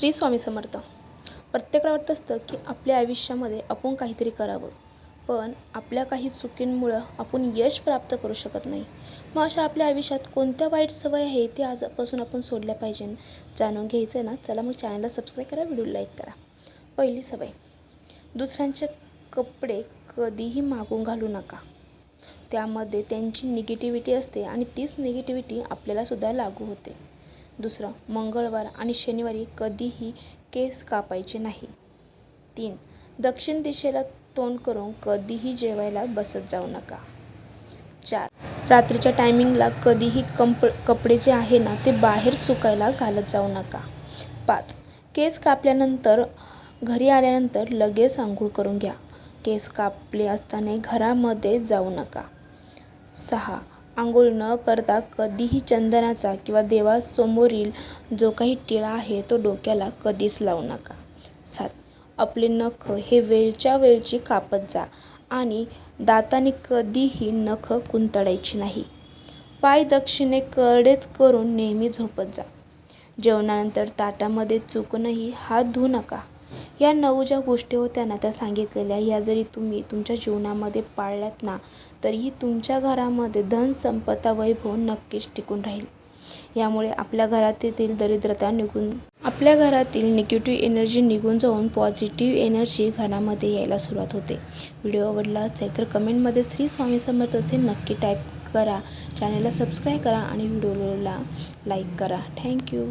श्री स्वामी समर्थ. प्रत्येकाला वाटत असतं की आपल्या आयुष्यामध्ये आपण काहीतरी करावं, पण आपल्या काही चुकींमुळं आपण यश प्राप्त करू शकत नाही. मग अशा आपल्या आयुष्यात कोणत्या वाईट सवय आहे ते आजपासून आपण सोडल्या पाहिजे, जाणून घ्यायचं आहे ना. चला मग चॅनलला सबस्क्राईब करा, व्हिडिओ लाईक करा. पहिली सवय, दुसऱ्यांचे कपडे कधीही मागून घालू नका. त्यामध्ये त्यांची निगेटिव्हिटी असते आणि तीच निगेटिव्हिटी आपल्यालासुद्धा लागू होते. दुसरं, मंगळवार आणि शनिवारी कधीही केस कापायचे नाही. 3. दक्षिण दिशेला तोंड करून कधीही जेवायला बसत जाऊ नका. 4. रात्रीच्या टायमिंगला कधीही कपडे जे आहे ना ते बाहेर सुकायला घालत जाऊ नका. 5. केस कापल्यानंतर घरी आल्यानंतर लगेच आंघोळ करून घ्या. केस कापले असताना घरामध्ये जाऊ नका. 6. आंघोळ न करता कधीही चंदनाचा किंवा देवासमोरील जो काही टिळा आहे तो डोक्याला कधीच लावू नका. 7. आपले नख हे वेळच्या वेळची कापत जा आणि दाताने कधीही नख कुंतडायची नाही. पाय दक्षिणेकडेच करून नेहमी झोपत जा. जेवणानंतर ताटामध्ये चुकूनही हात धुवू नका. या 9 ज्या गोष्टी होत्या ना त्या सांगितलेल्या, या जरी तुम्ही तुमच्या जीवनामध्ये पाळल्यात ना तरीही तुमच्या घरामध्ये धन संपदा वैभव नक्कीच टिकून राहील. यामुळे आपल्या घरातील दरिद्रता निघून, आपल्या घरातील निगेटिव्ह एनर्जी निघून जाऊन पॉझिटिव्ह एनर्जी घरामध्ये यायला सुरुवात होते. व्हिडिओ आवडला असेल तर कमेंटमध्ये श्री स्वामी समर्थ असे नक्की टाईप करा. चॅनलला सबस्क्राईब करा आणि व्हिडिओला लाईक करा. थँक्यू.